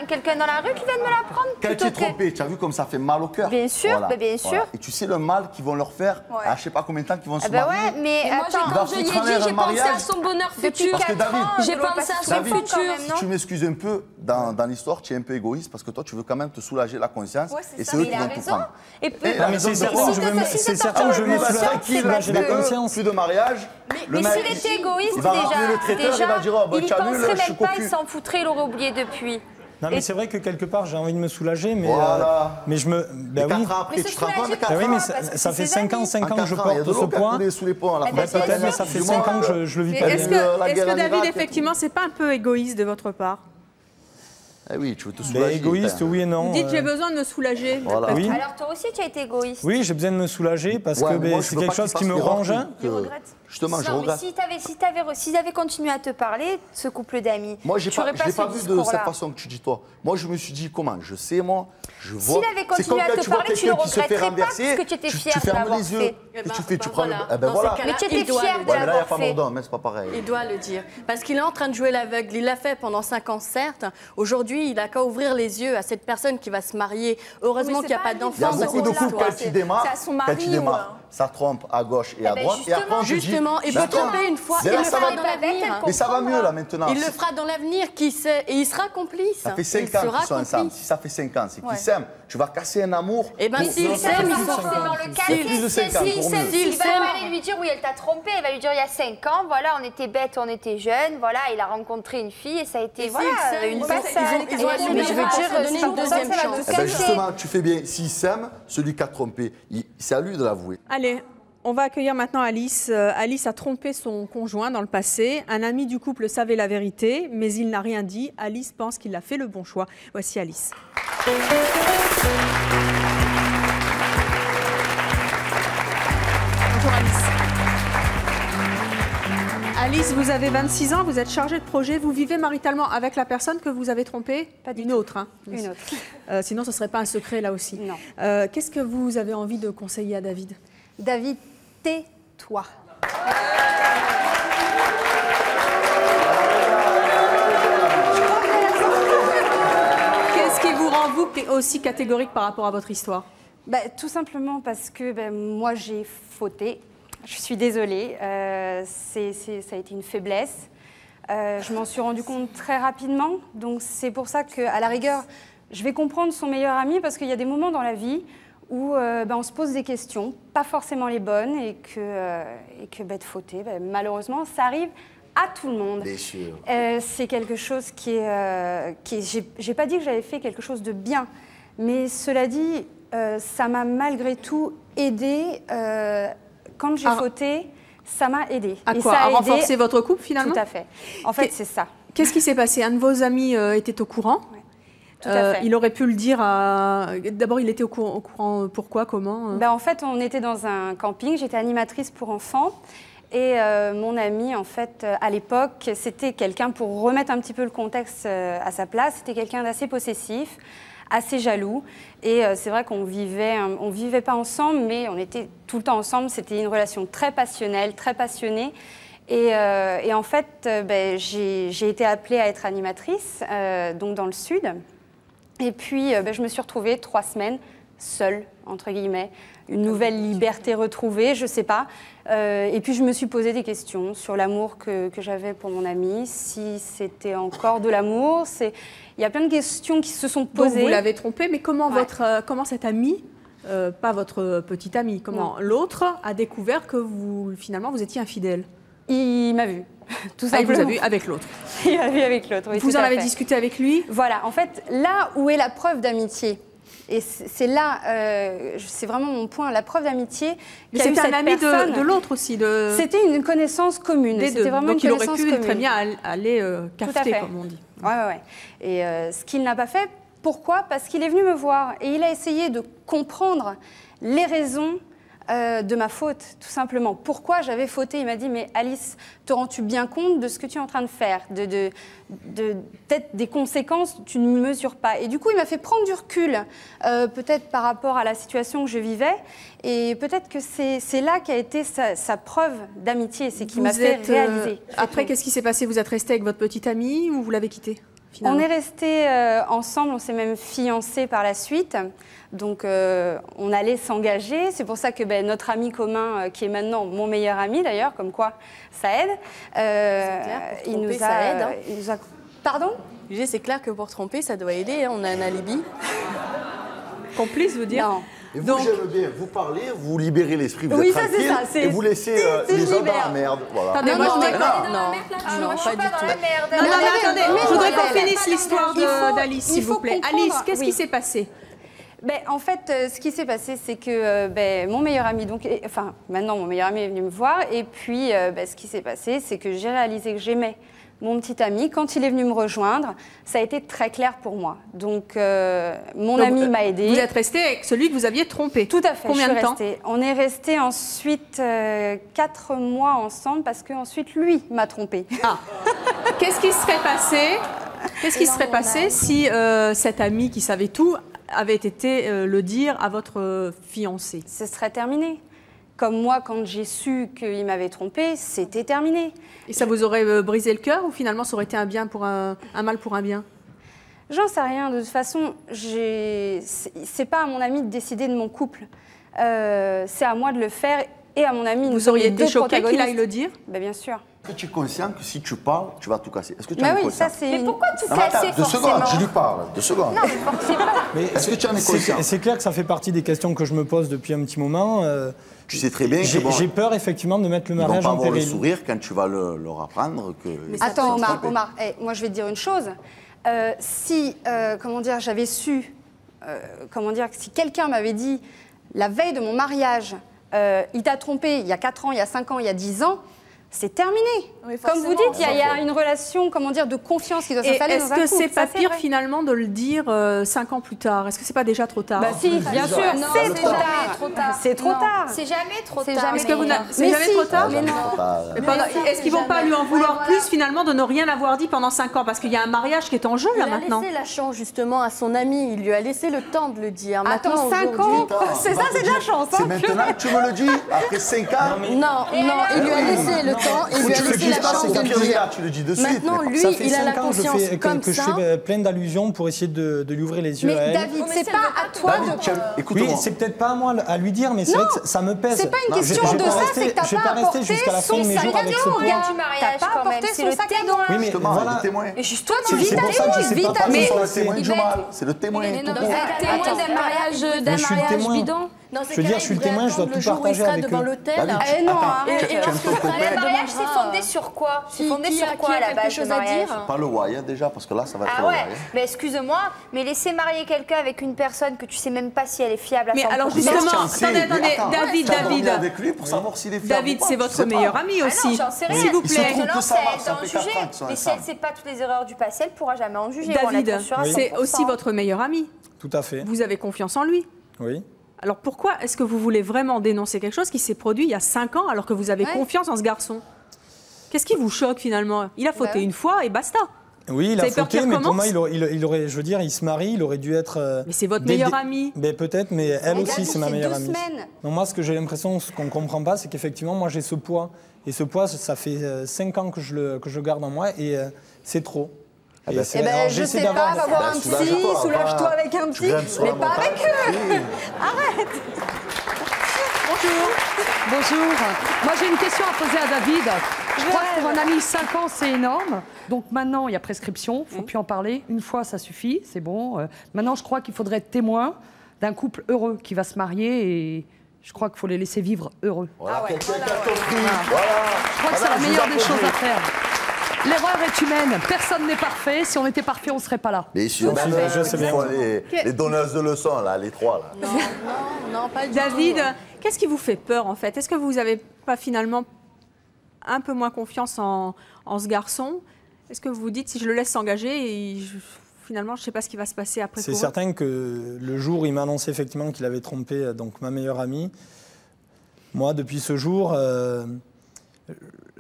quelqu'un dans la rue qui vienne me l'apprendre? Quand tu es trompé, tu as vu comme ça fait mal au cœur. Bien sûr, bien sûr. Et tu sais le mal qu'ils vont leur faire à je sais pas combien de temps qu'ils vont se marier. marier. Ouais, mais attends, quand je lui ai dit, j'ai pensé à son bonheur futur. J'ai pensé à son futur. Si tu m'excuses un peu, dans l'histoire, tu es un peu égoïste parce que toi, tu veux quand même te soulager la conscience. Et c'est eux qui vont tout prendre. Mais c'est certain que je vais me soulager la conscience. Plus de mariage. Mais s'il était égoïste déjà, il y penserait même pas, il s'en foutrait, il l'aurait oublié depuis. Non, mais c'est vrai que quelque part, j'ai envie de me soulager, mais, voilà. Mais je me... Ben oui. Après, tu te rends compte ben oui, mais ça fait 5 ans que je porte ce point. Sous les ponts, peut-être, mais ça fait 5 ans que je le vis pas bien. Est-ce que David, effectivement, c'est pas un peu égoïste de votre part? Eh oui, tu veux te soulager. Égoïste, oui et non. Vous dites j'ai besoin de me soulager. Voilà. Oui. Alors toi aussi, tu as été égoïste. Oui, j'ai besoin de me soulager parce que c'est quelque chose qui me ronge. Justement, je regrette. S'ils avaient continué à te parler, ce couple d'amis, moi, je n'aurais l'ai pas vu de cette façon que tu dis toi. Moi, je me suis dit, comment? Je sais, moi, je vois. S'il avait continué à te parler, tu ne le regretterais pas parce que tu étais fier de l'avoir fait. Tu fais, tu prends le... Eh ben voilà. Mais tu étais fier de l'avoir fait. Là, il n'y a pas fait. mordant, mais c'est pas pareil. Il doit le dire. Parce qu'il est en train de jouer l'aveugle. Il l'a fait pendant 5 ans, certes. Aujourd'hui, il n'a qu'à ouvrir les yeux à cette personne qui va se marier. Heureusement qu'il n'y a pas d'enfant. Il y a beaucoup de couples quand tu démarres, ça trompe à gauche et à droite. Et après, on te dit, Justement, il peut tromper une fois, il le fera dans l'avenir. Mais ça va mieux là maintenant. Il le fera dans l'avenir, qui sait, et il sera complice. Ça fait 5 ans qu'ils sont ensemble. Si ça fait 5 ans, c'est qu'ils s'aiment. Tu vas casser un amour. Eh bien, s'ils s'aiment, il va pas aller lui dire oui, elle t'a trompé. Il va lui dire il y a 5 ans, voilà, on était bêtes, on était jeunes, voilà, il a rencontré une fille et ça a été une passade. Ils ont assumé, je veux dire, donner une deuxième chance. Justement, tu fais bien. S'il s'aime, celui qui a trompé, c'est à lui de l'avouer. Allez, on va accueillir maintenant Alice. Alice a trompé son conjoint dans le passé. Un ami du couple savait la vérité, mais il n'a rien dit. Alice pense qu'il a fait le bon choix. Voici Alice. Bonjour Alice. Alice, vous avez 26 ans, vous êtes chargée de projet, vous vivez maritalement avec la personne que vous avez trompée? Pas du Une tout. autre, hein. Une autre. Sinon, ce ne serait pas un secret là aussi. Non. Qu'est-ce que vous avez envie de conseiller à David? David, tais-toi. Qu'est-ce qui vous rend, vous, aussi catégorique par rapport à votre histoire? Tout simplement parce que moi, j'ai fauté. Je suis désolée. Ça a été une faiblesse. Je m'en suis rendu compte très rapidement. Donc, c'est pour ça qu'à la rigueur, je vais comprendre son meilleur ami parce qu'il y a des moments dans la vie où on se pose des questions, pas forcément les bonnes, et que de fauter, malheureusement, ça arrive à tout le monde. Bien sûr. C'est quelque chose qui est... j'ai pas dit que j'avais fait quelque chose de bien, mais cela dit, ça m'a malgré tout aidé. Quand j'ai fauté, ça m'a aidé. À quoi? À renforcer votre couple, finalement? Tout à fait. En fait, c'est ça. Qu'est-ce qui s'est passé? Un de vos amis était au courant? Tout à fait. Il aurait pu le dire à... D'abord, il était au courant pourquoi, comment? En fait, on était dans un camping, j'étais animatrice pour enfants. Et mon ami, en fait, à l'époque, c'était quelqu'un, pour remettre un petit peu le contexte à sa place, c'était quelqu'un d'assez possessif, assez jaloux. Et c'est vrai qu'on vivait pas ensemble, mais on était tout le temps ensemble. C'était une relation très passionnelle, très passionnée. Et en fait, j'ai été appelée à être animatrice, donc dans le sud. Et puis, je me suis retrouvée 3 semaines seule, entre guillemets. Une nouvelle liberté retrouvée, je sais pas. Et puis, je me suis posé des questions sur l'amour que j'avais pour mon ami, si c'était encore de l'amour. Il y a plein de questions qui se sont posées. Donc, vous l'avez trompé, mais comment, comment cet ami, pas votre petit ami, comment l'autre a découvert que finalement, vous étiez infidèle? Il m'a vu, tout simplement. Il vous a vu avec l'autre? Il m'a vu avec l'autre, oui. Vous en avez discuté avec lui? Voilà, en fait, là où est la preuve d'amitié, et c'est là, c'est vraiment mon point, la preuve d'amitié. Mais c'était un ami de l'autre aussi? C'était une connaissance commune. C'était vraiment donc une il aurait pu commune. très bien aller cafeter, comme on dit. Ouais. Et ce qu'il n'a pas fait, pourquoi? Parce qu'il est venu me voir et il a essayé de comprendre les raisons de ma faute, tout simplement. Pourquoi j'avais fauté? Il m'a dit, mais Alice, te rends-tu bien compte de ce que tu es en train de faire, peut-être des conséquences, tu ne mesures pas. Et du coup, il m'a fait prendre du recul, peut-être par rapport à la situation que je vivais. Et peut-être que c'est là qu'a été sa preuve d'amitié, c'est qu'il m'a fait réaliser. Après, qu'est-ce qui s'est passé? Vous êtes resté avec votre petite amie ou vous l'avez quitté? On est restés ensemble, on s'est même fiancés par la suite. Donc, on allait s'engager. C'est pour ça que notre ami commun, qui est maintenant mon meilleur ami d'ailleurs, comme quoi ça aide, il nous a... Pardon? Je disais, c'est clair que pour tromper, ça doit aider. Hein, on a un alibi. Complice, vous dire? Non. Et vous, j'aime bien, vous parlez, vous libérez l'esprit, vous êtes tranquille, et vous laissez les autres dans la merde. Voilà. Attendez, moi je Non, pas du tout. Non, attendez, je voudrais qu'on finisse l'histoire d'Alice, s'il vous plaît. Alice, qu'est-ce qui s'est passé? En fait, ce qui s'est passé, c'est que mon meilleur ami, maintenant mon meilleur ami est venu me voir, et puis ce qui s'est passé, c'est que j'ai réalisé que j'aimais mon petit ami. Quand il est venu me rejoindre, ça a été très clair pour moi. Donc, mon ami m'a aidé. Vous êtes resté avec celui que vous aviez trompé? Tout à fait. Combien de temps? On est resté ensuite 4 mois ensemble parce qu'ensuite, lui m'a trompé. Ah. Qu'est-ce qui serait passé? Qu'est-ce qui serait passé si cet ami qui savait tout avait été le dire à votre fiancé? Ce serait terminé. Comme moi, quand j'ai su qu'il m'avait trompé, c'était terminé. Et ça vous aurait brisé le cœur ou finalement ça aurait été un mal pour un bien? J'en sais rien. De toute façon, c'est pas à mon ami de décider de mon couple. C'est à moi de le faire et à mon ami. Vous auriez été choqué qu'il aille le dire? Bien sûr. Est-ce que tu es conscient que si tu parles, tu vas tout casser? Est-ce que tu Bah en es oui, conscient? ça c'est... Mais pourquoi tout Non, mais attends, casser 2 forcément? secondes, je lui parle, 2 secondes. Non, mais forcément. Mais Est-ce que tu en es conscient? c'est clair que ça fait partie des questions que je me pose depuis un petit moment. Tu sais très bien que bon, j'ai peur effectivement de mettre le ils vont mariage pas en avoir le péril. sourire quand tu vas leur apprendre que... Attends Omar, moi je vais te dire une chose. Si, comment dire, j'avais su, comment dire, si quelqu'un m'avait dit la veille de mon mariage, il t'a trompé il y a 4 ans, il y a 5 ans, il y a 10 ans, c'est terminé. Oui, Comme vous dites, il y a une relation, comment dire, de confiance qui doit s'installer dans un couple. Est-ce que c'est pas Ça, pire vrai. finalement de le dire 5 ans plus tard? Est-ce que c'est pas déjà trop tard? Bah si, bien sûr, Non, c'est c'est trop jamais tard. trop tard. C'est trop Non, tard. C'est jamais trop C'est tard. jamais Est-ce que trop tard. c'est jamais trop tard? Mais non. Est-ce qu'ils vont pas lui en vouloir plus finalement de ne rien avoir dit pendant 5 ans? Parce qu'il y a un mariage qui est en jeu là maintenant. Il a laissé la chance justement à son ami, il lui a laissé le temps de le dire. Attends, 5 ans, c'est ça, c'est de la chance. C'est maintenant que tu me le dis, après 5 ans. Non, il lui a laissé le temps, il lui a laissé la chance de le dire. Tu le dis de suite. Maintenant, lui, Ça fait il a la 5 ans conscience comme que je ça. fais plein d'allusions pour essayer de lui ouvrir les yeux à Mais elle. David, c'est pas à toi de... Oui, Écoute-moi. c'est peut-être pas à moi à lui dire, mais c'est vrai que ça me pèse. c'est pas une Non, question je vais de pas ça, rester- c'est que t'as je vais pas pas rester apporté jusqu'à la fin son de mes jours sac à avec dos, ce regarde. poids. Du mariage, T'as pas quand même, apporté c'est son le sac à témoin. dos. Oui, mais Justement, voilà. le témoin. Et justement, C'est vite pour ça que je sais vite pas parler mais sur C'est le témoin du mal, c'est le témoin. Mais non, tout mais court. un témoin d'un mariage, Mais je suis le témoin. bidon. Je veux dire, je suis le témoin, je dois tout partager avec devant eux. l'hôtel. Eh non, arrête. Et lorsque le Le mariage, c'est fondé sur quoi? C'est fondé qui sur a quoi à la quelque base, le chose à mariage? dire? Pas le why, hein, déjà, parce que là, ça va être Ah le ouais, why. hein. mais excuse-moi, mais laisser marier quelqu'un avec une personne que tu sais même pas si elle est fiable à 100%. Mais alors justement, attendez, Attends, David, tu as dormi David. avec lui pour savoir s'il est fiable David, ou pas, c'est tu votre sais pas. meilleur ami Ah aussi. non, j'en sais rien. S'il vous Il se plaît. trouve Non, que ça marche, c'est ça elle fait d'en 4 juger. ans qu'ils sont Mais si elle ensemble. sait pas toutes les erreurs du passé, elle pourra jamais en juger. On David, est sûr à c'est 100%. aussi votre meilleur ami. Tout à fait. Vous avez confiance en lui. Oui. Alors pourquoi est-ce que vous voulez vraiment dénoncer quelque chose qui s'est produit il y a 5 ans alors que vous avez Ouais. confiance en ce garçon? Qu'est-ce qui vous choque finalement? Il a fauté Bah oui. une fois et basta. Oui, il Vous a avez peur fauté, qu'il mais pour moi, recommence il aurait, je veux dire, il se marie, il aurait dû être. Mais c'est votre dès- meilleur dès- ami. Ben, peut-être, mais elle Mais aussi, David, c'est ma meilleure 2 amie. semaines. Donc moi, ce que j'ai l'impression, ce qu'on ne comprend pas, c'est qu'effectivement, moi, j'ai ce poids. Et ce poids, ça fait 5 ans que je le garde en moi, et c'est trop. Ah ben, c'est- Eh ben, alors, je j'essaie sais pas, d'avoir- va voir un psy, soulage-toi avec un Tu psy, grimpes sur mais la pas montagne, avec eux. oui. Bonjour. Moi, j'ai une question à poser à David. Je crois que pour un ami, 5 ans, c'est énorme. Donc maintenant, il y a prescription. Il ne faut plus en parler. Une fois, ça suffit. C'est bon. Maintenant, je crois qu'il faudrait être témoin d'un couple heureux qui va se marier. Et je crois qu'il faut les laisser vivre heureux. Voilà, quelqu'un qui a compris. Voilà. Je crois que c'est la meilleure des choses à faire. L'erreur est humaine. Personne n'est parfait. Si on était parfait, on ne serait pas là. Bien sûr, Je sais il bien. faut les donneuses de leçons, là, les 3. Là. Non, pas du David, tout. qu'est-ce qui vous fait peur en fait? Est-ce que vous n'avez pas finalement un peu moins confiance en ce garçon? Est-ce que vous vous dites si je le laisse s'engager et finalement je ne sais pas ce qui va se passer après C'est pour eux? certain que le jour où il m'a annoncé effectivement qu'il avait trompé donc, ma meilleure amie, moi, depuis ce jour,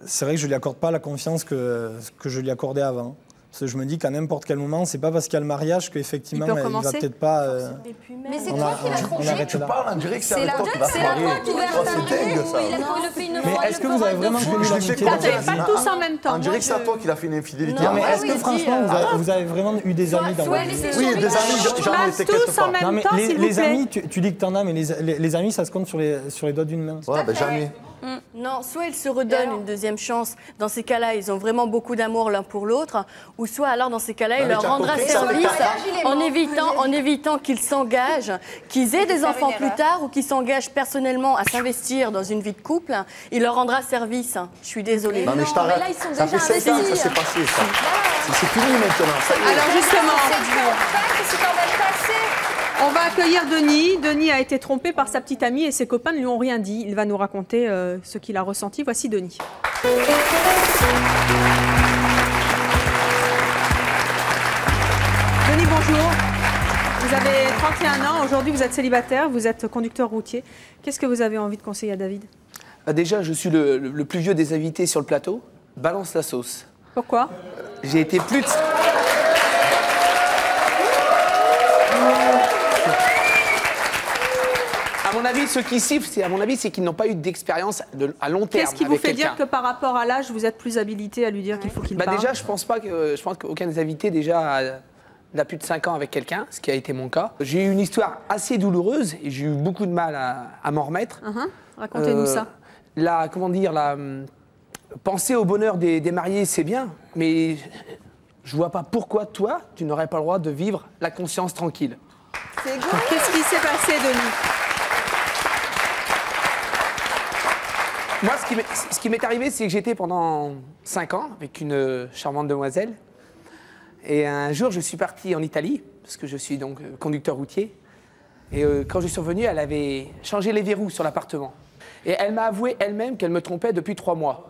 c'est vrai que je ne lui accorde pas la confiance que je lui accordais avant. Parce que je me dis qu'à n'importe quel moment, c'est pas parce qu'il y a le mariage qu'effectivement, Il peut il va recommencer. peut-être pas... Mais c'est on toi a- qui l'as on trompé. arrête Tu là. parles, on dirait que c'est avec toi qui va se C'est la marier. toi qui verse Oh, un c'est dingue, ça. Il le fait une Mais fois, est-ce que vous avez vraiment connu Je lui fais l'amitié confiance. Attendez, pas tous en même temps. On dirait que c'est à toi qu'il a fait une infidélité. Non, mais Ah, est-ce que franchement, vous avez vraiment eu des amis dans votre vie? oui, des amis, j'en ai, Pas t'inquiète tous en pas. Non, même mais temps, s'il vous les plaît. amis, tu dis que t'en as, mais les amis, ça se compte sur les doigts d'une main. Ouais, ben jamais. Non, soit ils se redonnent une deuxième chance. Dans ces cas-là, ils ont vraiment beaucoup d'amour l'un pour l'autre. Ou soit alors, dans ces cas-là, il mais leur tu as rendra compris, ça fait service quatre en évitant qu'ils s'engagent, qu'ils aient des enfants plus tard ou qu'ils s'engagent personnellement à s'investir dans une vie de couple. Il leur rendra service. Je suis désolée. Non, mais je t'arrête. là, ils sont Ça fait déjà 5 ans que ça investis. s'est passé, ça. C'est fini maintenant. Ça y est. Alors justement, C'est quand même passé. on va accueillir Denis. Denis a été trompé par sa petite amie et ses copains ne lui ont rien dit. Il va nous raconter ce qu'il a ressenti. Voici Denis. Denis, bonjour. Vous avez 31 ans. Aujourd'hui, vous êtes célibataire. Vous êtes conducteur routier. Qu'est-ce que vous avez envie de conseiller à David? Déjà, je suis le plus vieux des invités sur le plateau. Balance la sauce. Pourquoi? J'ai été plus de... À mon avis, ceux qui sifflent, c'est qu'ils n'ont pas eu d'expérience à long terme. Qu'est-ce qui vous avec fait quelqu'un. dire que par rapport à l'âge, vous êtes plus habilité à lui dire qu'il faut qu'il parle? Déjà, je pense qu'aucun des invités déjà n'a plus de 5 ans avec quelqu'un, ce qui a été mon cas. J'ai eu une histoire assez douloureuse et j'ai eu beaucoup de mal à m'en remettre. Racontez-nous ça. penser au bonheur des mariés, c'est bien, mais je vois pas pourquoi toi, tu n'aurais pas le droit de vivre la conscience tranquille. Qu'est-ce qui s'est passé, Denis? Moi, ce qui m'est arrivé, c'est que j'étais pendant 5 ans avec une charmante demoiselle. Et un jour, je suis parti en Italie, parce que je suis donc conducteur routier. Et quand je suis revenu, elle avait changé les verrous sur l'appartement. Et elle m'a avoué elle-même qu'elle me trompait depuis 3 mois.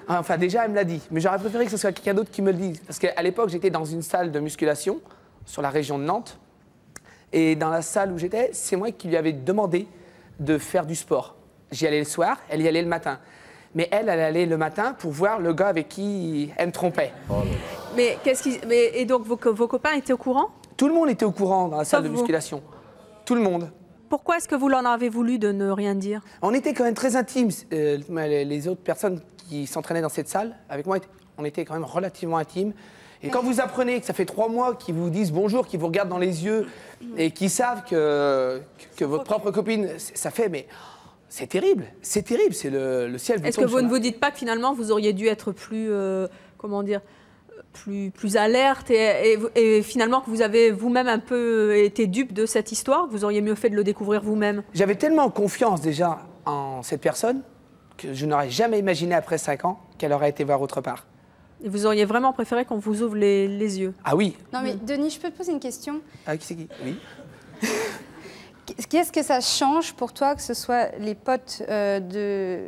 Enfin, déjà, elle me l'a dit. Mais j'aurais préféré que ce soit quelqu'un d'autre qui me le dise. Parce qu'à l'époque, j'étais dans une salle de musculation sur la région de Nantes. Et dans la salle où j'étais, c'est moi qui lui avais demandé de faire du sport. J'y allais le soir, elle y allait le matin. Mais elle allait le matin pour voir le gars avec qui elle me trompait. Mais et donc vos copains étaient au courant? Tout le monde était au courant dans la salle de musculation. Tout le monde. Pourquoi est-ce que vous leur avez voulu de ne rien dire? On était quand même très intimes. Les autres personnes qui s'entraînaient dans cette salle, avec moi, on était quand même relativement intimes. Et quand vous apprenez que ça fait 3 mois qu'ils vous disent bonjour, qu'ils vous regardent dans les yeux et qu'ils savent que votre propre copine, ça fait, mais c'est terrible, c'est le ciel. Est-ce que vous ne vous dites pas que finalement vous auriez dû être plus, comment dire, plus alerte et finalement que vous avez vous-même un peu été dupe de cette histoire, que vous auriez mieux fait de le découvrir vous-même? J'avais tellement confiance déjà en cette personne que je n'aurais jamais imaginé après 5 ans qu'elle aurait été voir autre part. Et vous auriez vraiment préféré qu'on vous ouvre les yeux? Ah oui. Non mais Denis, je peux te poser une question? Ah, qui c'est qui? Oui. Qu'est-ce que ça change pour toi que ce soit les potes de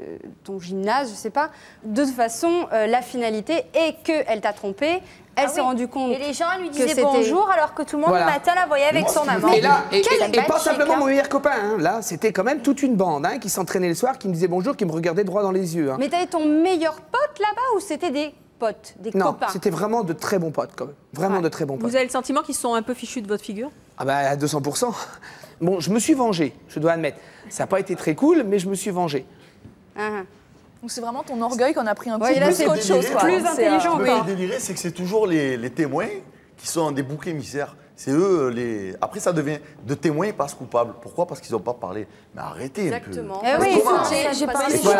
ton gymnase, je sais pas, de toute façon, la finalité est qu'elle t'a trompé, elle s'est rendue compte. Et les gens lui disaient bonjour alors que tout le monde le matin la voyait avec son maman. Et là, et pas simplement mon meilleur copain, hein. Là, c'était quand même toute une bande hein, qui s'entraînait le soir, qui me disait bonjour, qui me regardait droit dans les yeux. Hein. Mais t'avais ton meilleur pote là-bas ou c'était des potes, des copains? Non, c'était vraiment de très bons potes quand même. Vraiment de très bons potes. Vous avez le sentiment qu'ils se sont un peu fichus de votre figure? Ah bah à 200%. Bon, je me suis vengé, je dois admettre. Ça n'a pas été très cool, mais je me suis vengé. Donc c'est vraiment ton orgueil qu'on a pris un petit peu plus qu'autre chose. Plus intelligent. Le déliré, c'est que c'est toujours les témoins qui sont des boucs émissaires. C'est eux les. Après, ça devient de témoins, ils passent coupables. Pourquoi? Parce qu'ils n'ont pas parlé. Mais arrêtez. Exactement. Un peu. Oui, j'ai parlé de soutien.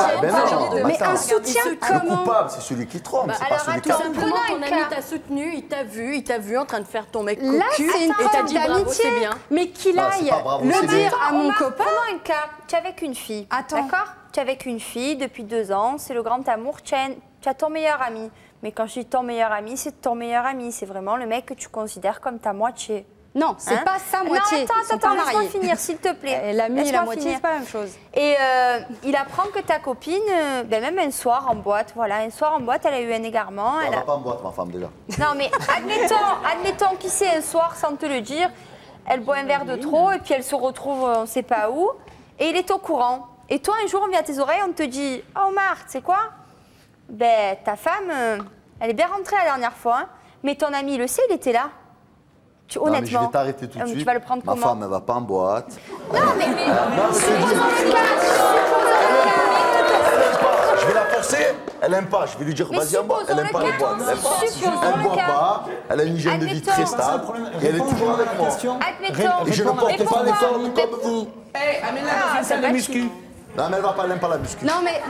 Mais un soutien comment? Le coupable, c'est celui qui trompe. C'est pas celui qui tout simplement, ton ami t'a soutenu, il t'a vu en train de faire ton mec cocu. Là, c'est une preuve d'amitié. Mais qu'il aille le dire à mon copain. Prenons un cas. Tu es avec une fille. D'accord? Tu es avec une fille depuis 2 ans. C'est le grand amour. Tu as ton meilleur ami. Mais quand je dis ton meilleur ami, c'est ton meilleur ami. C'est vraiment le mec que tu considères comme ta moitié. Non, c'est pas sa moitié. Non, attends, laisse-moi finir, s'il te plaît. L'ami et la moitié, c'est pas la même chose. Et il apprend que ta copine, même un soir en boîte, elle a eu un égarement. Elle va pas en boîte, ma femme, déjà. Non, mais admettons qui sait, un soir, sans te le dire, elle boit un verre de trop et puis elle se retrouve on ne sait pas où. Et il est au courant. Et toi, un jour, on vient à tes oreilles, on te dit « Oh, Marthe, c'est quoi? Ben, ta femme, elle est bien rentrée la dernière fois, hein, mais ton ami le sait, il était là. » Honnêtement, je vais t'arrêter tout de suite. Tu vas le prendre Ma comment? femme, elle va pas en boîte. Non, mais je vais la forcer. Elle aime pas. Je vais lui dire vas-y en boîte. Elle aime pas les boîtes. Elle boit pas. Elle a une hygiène de vie très stable. Et elle est toujours avec moi. Admettons. Et je ne porte pas les cordes comme vous. Amène-la dans une salle de muscu. Non, mais elle n'aime pas la muscu. Non, mais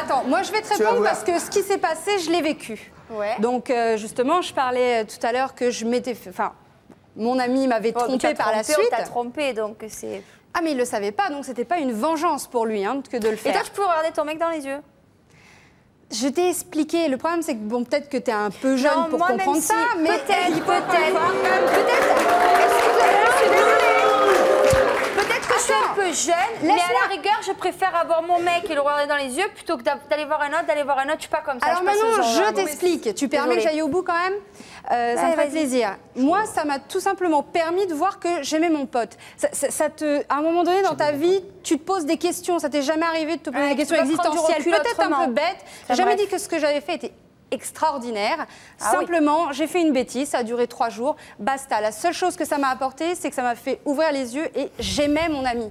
attends, moi je vais te répondre parce que ce qui s'est passé, je l'ai vécu. Ouais. Donc, justement, je parlais tout à l'heure que je m'étais fait. Enfin, mon ami m'avait trompé par la suite. On t'a trompé, donc c'est. Ah, mais il le savait pas, donc c'était pas une vengeance pour lui que de le faire. Et toi, tu peux regarder ton mec dans les yeux? Je t'ai expliqué. Le problème, c'est que bon, peut-être que t'es un peu jeune pour comprendre ça, mais peut-être. Peut-être que je suis un peu jeune, mais à la rigueur, je préfère avoir mon mec et le regarder dans les yeux plutôt que d'aller voir un autre, je suis pas comme ça. Alors maintenant, je t'explique. Tu permets que j'aille au bout quand même? Ça me fait plaisir. Moi, ça m'a tout simplement permis de voir que j'aimais mon pote. À un moment donné dans ta vie, tu te poses des questions. Ça t'est jamais arrivé de te poser des questions existentielles, peut-être un peu bêtes. J'ai jamais dit que ce que j'avais fait était extraordinaire. Simplement, j'ai fait une bêtise, ça a duré 3 jours. Basta. La seule chose que ça m'a apporté, c'est que ça m'a fait ouvrir les yeux et j'aimais mon ami.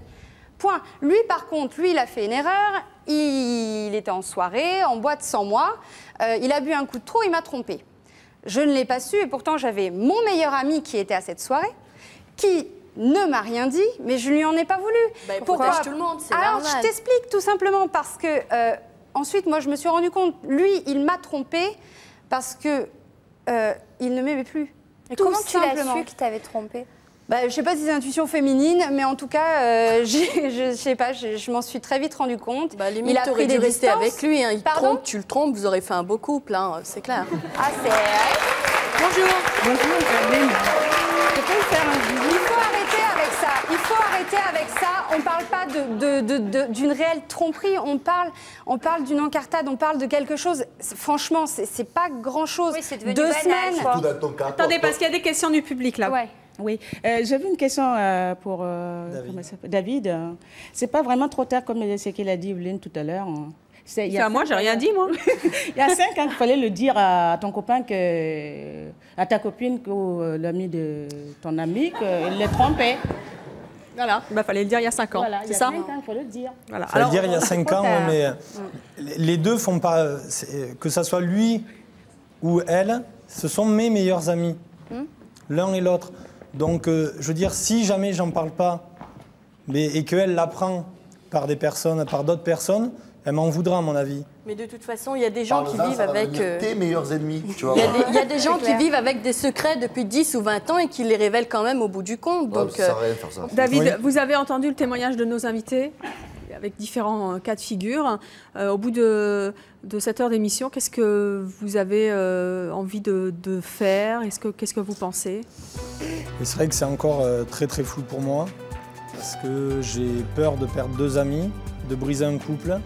Point. Lui, par contre, il a fait une erreur. Il était en soirée, en boîte sans moi. Il a bu un coup de trop, il m'a trompée. Je ne l'ai pas su et pourtant, j'avais mon meilleur ami qui était à cette soirée, qui ne m'a rien dit, mais je lui en ai pas voulu. Bah, pourquoi tout le monde, c'est Alors, normal. je t'explique tout simplement parce que ensuite, moi, je me suis rendu compte, lui, il m'a trompée parce que il ne m'aimait plus. Et comment tu l'as su qu'il t'avait trompée? Bah, je sais pas si c'est intuition féminine, mais en tout cas, je sais pas, je m'en suis très vite rendu compte. Bah, limite, il a pris des rester distances. avec lui. Hein. Il te Pardon trompe, tu le trompes, vous aurez fait un beau couple, hein, c'est clair. Ah, c'est... Bonjour. Bonjour, Caroline. Je peux le faire un bisou. Il faut arrêter avec ça. Il faut arrêter avec ça. On parle pas d'une réelle tromperie. On parle d'une encartade. On parle de quelque chose. Franchement, c'est pas grand-chose. Oui, c'est devenu 2 banal, semaines. quoi. Tout dans ton cas. Attendez, parce qu'il y a des questions du public là. Ouais. Oui, j'avais une question pour David. C'est pas vraiment trop tard comme ce qu'il a dit Evelyne tout à l'heure. C'est à moi, j'ai rien dit moi. Il y a 5 ans qu'il fallait le dire à ton copain, à ta copine ou l'ami de ton ami qu'il les trompait. Voilà, il fallait le dire il y a 5 ans, Voilà, c'est ça? Il y a 5 ans, il faut le dire. Voilà. Il fallait le dire il y a 5 ans, mais les deux font pas... Que ça soit lui ou elle, ce sont mes meilleurs amis, l'un et l'autre. Donc, je veux dire, si jamais j'en parle pas et qu'elle l'apprend par d'autres personnes, elle m'en voudra, à mon avis. Mais de toute façon, il y a des gens qui vivent avec... tes meilleurs ennemis, tu vois. Il y a des gens qui vivent avec des secrets depuis 10 ou 20 ans et qui les révèlent quand même au bout du compte. Donc, ça sert à rien de faire ça. David, Oui. vous avez entendu le témoignage de nos invités avec différents cas de figure. Au bout de cette heure d'émission, qu'est-ce que vous avez envie de faire? Qu'est-ce que vous pensez? Et c'est vrai que c'est encore très très flou pour moi, parce que j'ai peur de perdre 2 amis, de briser un couple,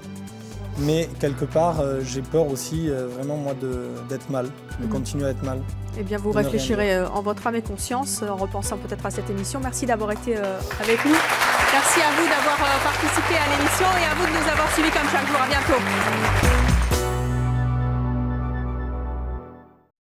mais quelque part j'ai peur aussi vraiment moi d'être mal, de continuer à être mal. Eh bien, vous réfléchirez en votre âme et conscience, en repensant peut-être à cette émission. Merci d'avoir été avec nous. Merci à vous d'avoir participé à l'émission et à vous de nous avoir suivis comme chaque jour. À bientôt.